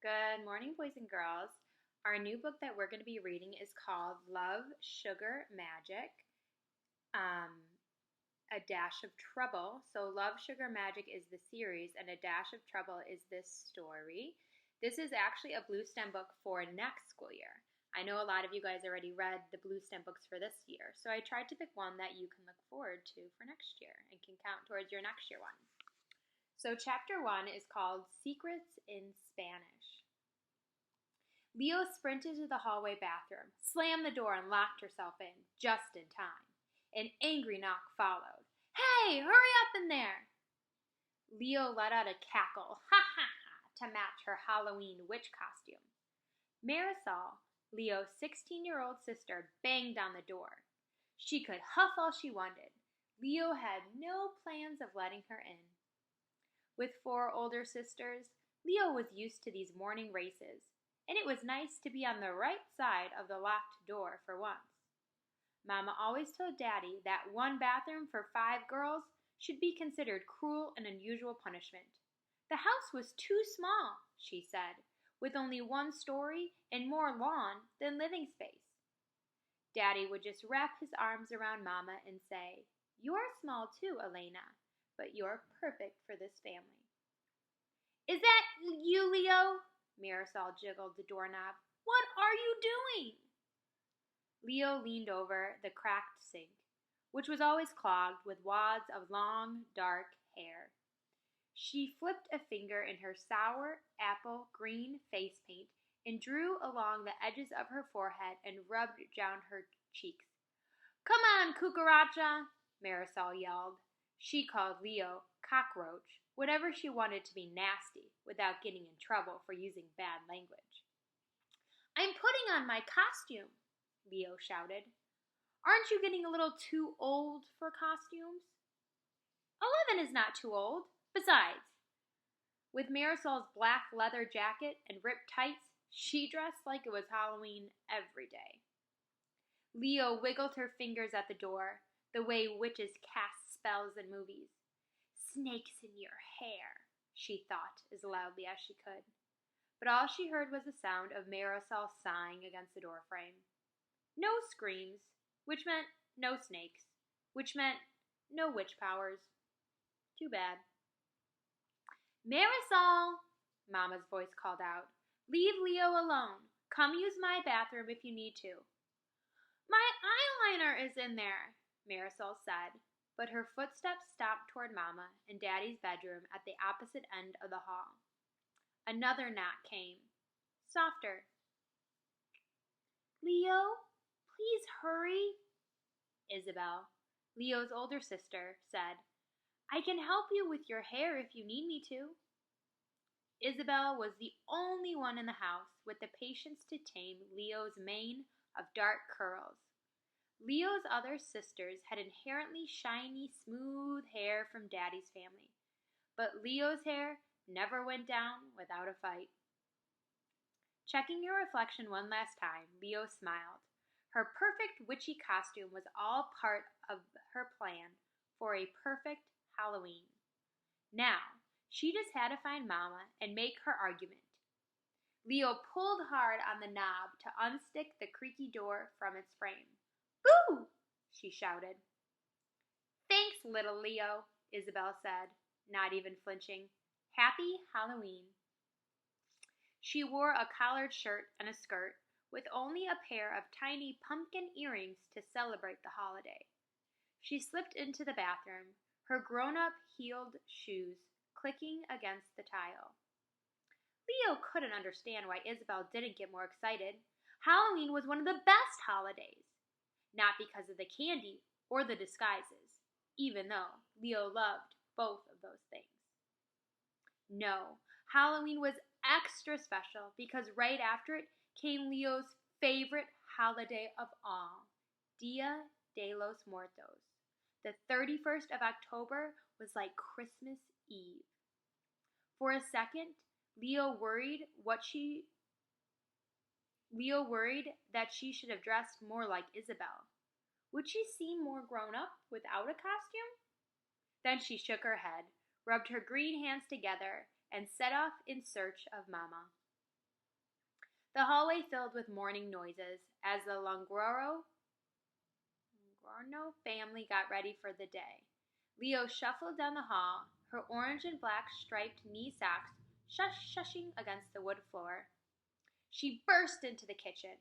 Good morning, boys and girls. Our new book that we're going to be reading is called Love, Sugar, Magic, A Dash of Trouble. So, Love, Sugar, Magic is the series, and A Dash of Trouble is this story. This is actually a Blue Stem book for next school year. I know a lot of you guys already read the Blue Stem books for this year, so I tried to pick one that you can look forward to for next year and can count towards your next year one. So, chapter 1 is called Secrets in Spanish. Leo sprinted to the hallway bathroom, slammed the door, and locked herself in, just in time. An angry knock followed. "Hey, hurry up in there!" Leo let out a cackle, ha ha ha, to match her Halloween witch costume. Marisol, Leo's 16-year-old sister, banged on the door. She could huff all she wanted. Leo had no plans of letting her in. With 4 older sisters, Leo was used to these morning races, and it was nice to be on the right side of the locked door for once. Mama always told Daddy that one bathroom for 5 girls should be considered cruel and unusual punishment. The house was too small, she said, with only 1 story and more lawn than living space. Daddy would just wrap his arms around Mama and say, "You're small too, Elena, but you're perfect for this family." "Is that you, Leo?" Marisol jiggled the doorknob. "What are you doing?" Leo leaned over the cracked sink, which was always clogged with wads of long, dark hair. She flipped a finger in her sour apple green face paint and drew along the edges of her forehead and rubbed down her cheeks. "Come on, cucaracha!" Marisol yelled. She called Leo cockroach, whatever she wanted to be nasty without getting in trouble for using bad language. "I'm putting on my costume," Leo shouted. "Aren't you getting a little too old for costumes?" 11 is not too old. Besides, with Marisol's black leather jacket and ripped tights, she dressed like it was Halloween every day. Leo wiggled her fingers at the door, the way witches cast spells in movies. "Snakes in your hair," she thought as loudly as she could. But all she heard was the sound of Marisol sighing against the doorframe. No screams, which meant no snakes, which meant no witch powers. Too bad. "Marisol," Mama's voice called out. "Leave Leo alone. Come use my bathroom if you need to." "My eyeliner is in there," Marisol said, but her footsteps stopped toward Mama and Daddy's bedroom at the opposite end of the hall. Another knock came, softer. "Leo, please hurry," Isabel, Leo's older sister, said. "I can help you with your hair if you need me to." Isabel was the only one in the house with the patience to tame Leo's mane of dark curls. Leo's other sisters had inherently shiny, smooth hair from Daddy's family, but Leo's hair never went down without a fight. Checking her reflection one last time, Leo smiled. Her perfect witchy costume was all part of her plan for a perfect Halloween. Now, she just had to find Mama and make her argument. Leo pulled hard on the knob to unstick the creaky door from its frame. "Boo!" she shouted. "Thanks, little Leo," Isabel said, not even flinching. "Happy Halloween." She wore a collared shirt and a skirt, with only a pair of tiny pumpkin earrings to celebrate the holiday. She slipped into the bathroom, her grown-up heeled shoes clicking against the tile. Leo couldn't understand why Isabel didn't get more excited. Halloween was one of the best holidays. Not because of the candy or the disguises, even though Leo loved both of those things. No, Halloween was extra special because right after it came Leo's favorite holiday of all, Dia de los Muertos. The 31st of October was like Christmas Eve. For a second, Leo worried that she should have dressed more like Isabel. Would she seem more grown up without a costume? Then she shook her head, rubbed her green hands together, and set off in search of Mama. The hallway filled with morning noises as the Longrono family got ready for the day. Leo shuffled down the hall, her orange and black striped knee socks shushing against the wood floor. She burst into the kitchen.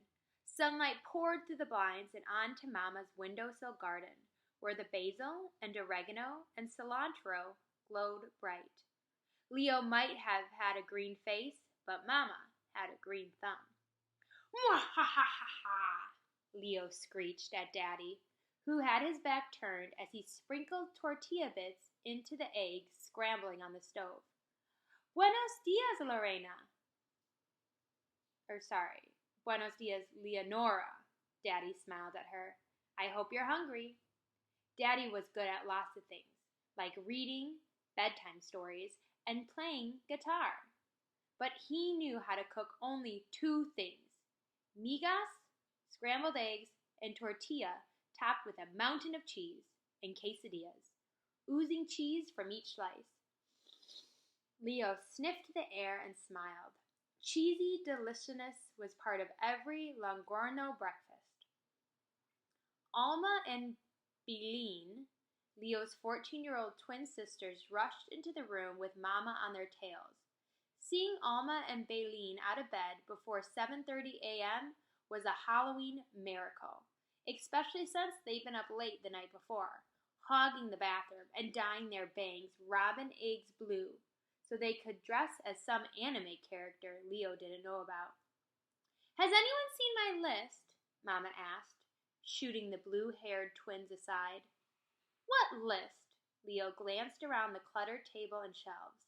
Sunlight poured through the blinds and onto Mama's windowsill garden, where the basil and oregano and cilantro glowed bright. Leo might have had a green face, but Mama had a green thumb. "Mwahahaha!" Leo screeched at Daddy, who had his back turned as he sprinkled tortilla bits into the eggs scrambling on the stove. "Buenos dias, Lorena." Buenos dias, Leonora. Daddy smiled at her. "I hope you're hungry." Daddy was good at lots of things, like reading, bedtime stories, and playing guitar. But he knew how to cook only 2 things: migas, scrambled eggs, and tortilla topped with a mountain of cheese, and quesadillas, oozing cheese from each slice. Leo sniffed the air and smiled. Cheesy deliciousness was part of every Longrono breakfast. Alma and Beline, Leo's 14-year-old twin sisters, rushed into the room with Mama on their tails. Seeing Alma and Beline out of bed before 7:30 a.m. was a Halloween miracle, especially since they'd been up late the night before, hogging the bathroom and dyeing their bangs robin eggs blue, so they could dress as some anime character Leo didn't know about. "Has anyone seen my list?" Mama asked, shooting the blue-haired twins aside. "What list?" Leo glanced around the cluttered table and shelves.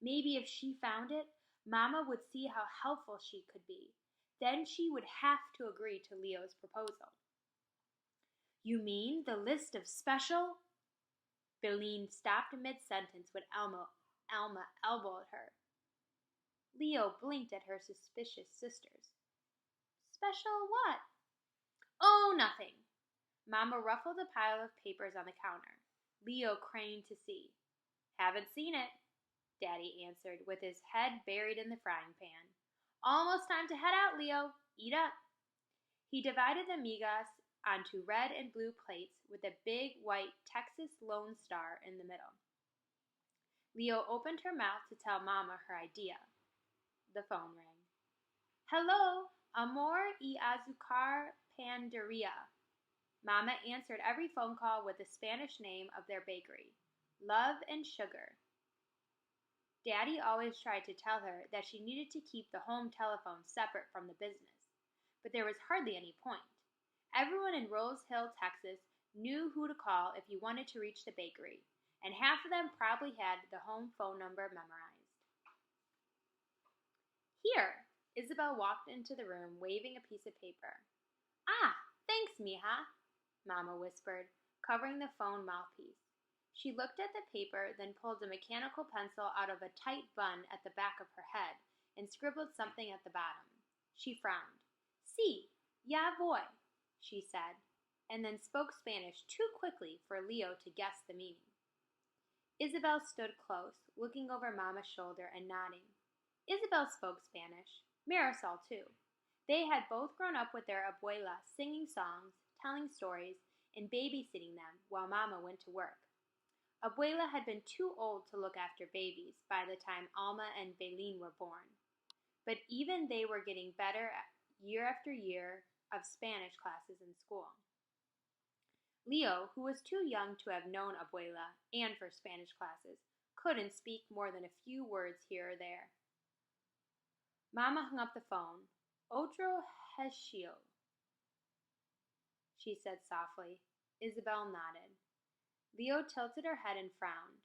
Maybe if she found it, Mama would see how helpful she could be. Then she would have to agree to Leo's proposal. "You mean the list of special?" Beline stopped mid-sentence when Alma elbowed her. Leo blinked at her suspicious sisters. "Special what?" "Oh, nothing." Mama ruffled a pile of papers on the counter. Leo craned to see. "Haven't seen it," Daddy answered, with his head buried in the frying pan. "Almost time to head out, Leo. Eat up." He divided the migas onto red and blue plates with a big white Texas Lone Star in the middle. Leo opened her mouth to tell Mama her idea. The phone rang. "Hello, Amor y Azucar Panderia." Mama answered every phone call with the Spanish name of their bakery, Love and Sugar. Daddy always tried to tell her that she needed to keep the home telephone separate from the business, but there was hardly any point. Everyone in Rose Hill, Texas, knew who to call if you wanted to reach the bakery, and half of them probably had the home phone number memorized. "Here." Isabel walked into the room waving a piece of paper. "Ah, thanks, mija," Mama whispered, covering the phone mouthpiece. She looked at the paper, then pulled a mechanical pencil out of a tight bun at the back of her head and scribbled something at the bottom. She frowned. "Sí, ya voy," she said, and then spoke Spanish too quickly for Leo to guess the meaning. Isabel stood close, looking over Mama's shoulder and nodding. Isabel spoke Spanish. Marisol, too. They had both grown up with their abuela singing songs, telling stories, and babysitting them while Mama went to work. Abuela had been too old to look after babies by the time Alma and Beline were born. But even they were getting better year after year of Spanish classes in school. Leo, who was too young to have known Abuela and for Spanish classes, couldn't speak more than a few words here or there. Mama hung up the phone. "Otro hechio," she said softly. Isabel nodded. Leo tilted her head and frowned.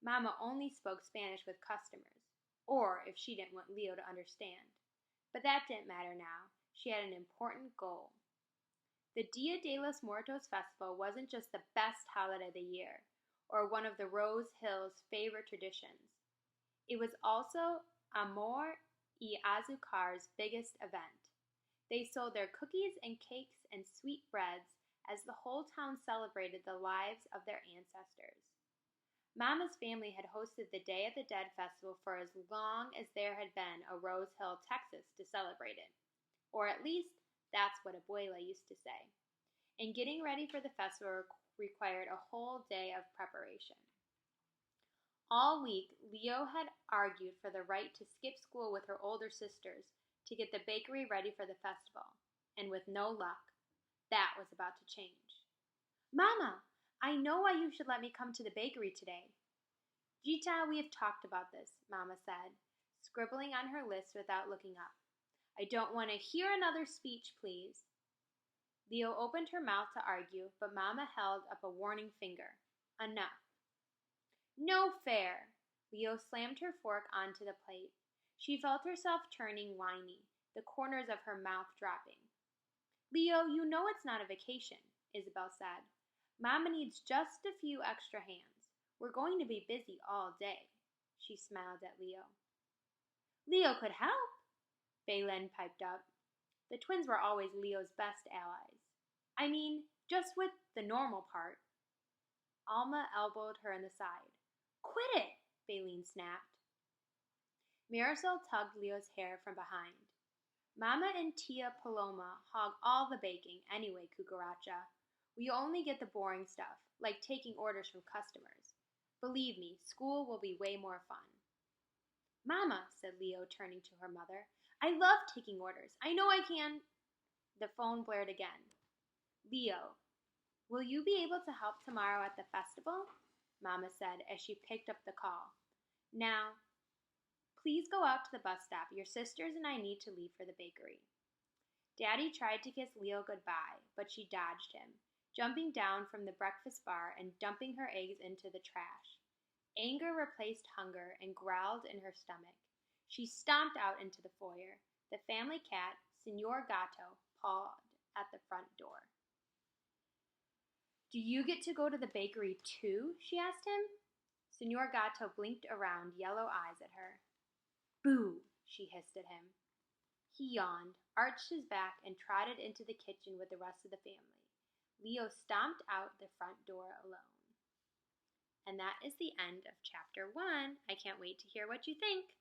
Mama only spoke Spanish with customers, or if she didn't want Leo to understand. But that didn't matter now. She had an important goal. The Dia de los Muertos festival wasn't just the best holiday of the year, or one of the Rose Hills' favorite traditions. It was also Amor y Azucar's biggest event. They sold their cookies and cakes and sweet breads as the whole town celebrated the lives of their ancestors. Mama's family had hosted the Day of the Dead festival for as long as there had been a Rose Hill, Texas to celebrate it. Or at least, that's what Abuela used to say. And getting ready for the festival required a whole day of preparation. All week, Leo had argued for the right to skip school with her older sisters to get the bakery ready for the festival, and with no luck, that was about to change. Mama, I know why you should let me come to the bakery today. Gita, we have talked about this, Mama said, scribbling on her list without looking up. I don't want to hear another speech, please. Leo opened her mouth to argue, but Mama held up a warning finger. Enough. No fair. Leo slammed her fork onto the plate. She felt herself turning whiny, the corners of her mouth dropping. Leo, you know it's not a vacation, Isabel said. Mama needs just a few extra hands. We're going to be busy all day. She smiled at Leo. Leo could help, Baylin piped up. The twins were always Leo's best allies. I mean, just with the normal part. Alma elbowed her in the side. Quit it, Baylene snapped. Marisol tugged Leo's hair from behind. Mama and Tia Paloma hog all the baking anyway, Cucaracha. We only get the boring stuff, like taking orders from customers. Believe me, school will be way more fun. Mama, said Leo, turning to her mother, I love taking orders. I know I can. The phone blared again. Leo, will you be able to help tomorrow at the festival? Mama said as she picked up the call. Now, please go out to the bus stop. Your sisters and I need to leave for the bakery. Daddy tried to kiss Leo goodbye, but she dodged him, jumping down from the breakfast bar and dumping her eggs into the trash. Anger replaced hunger and growled in her stomach. She stomped out into the foyer. The family cat, Senor Gato, pawed at the front door. Do you get to go to the bakery too? She asked him. Senor Gato blinked around, yellow eyes at her. Boo, she hissed at him. He yawned, arched his back, and trotted into the kitchen with the rest of the family. Leo stomped out the front door alone. And that is the end of chapter 1. I can't wait to hear what you think.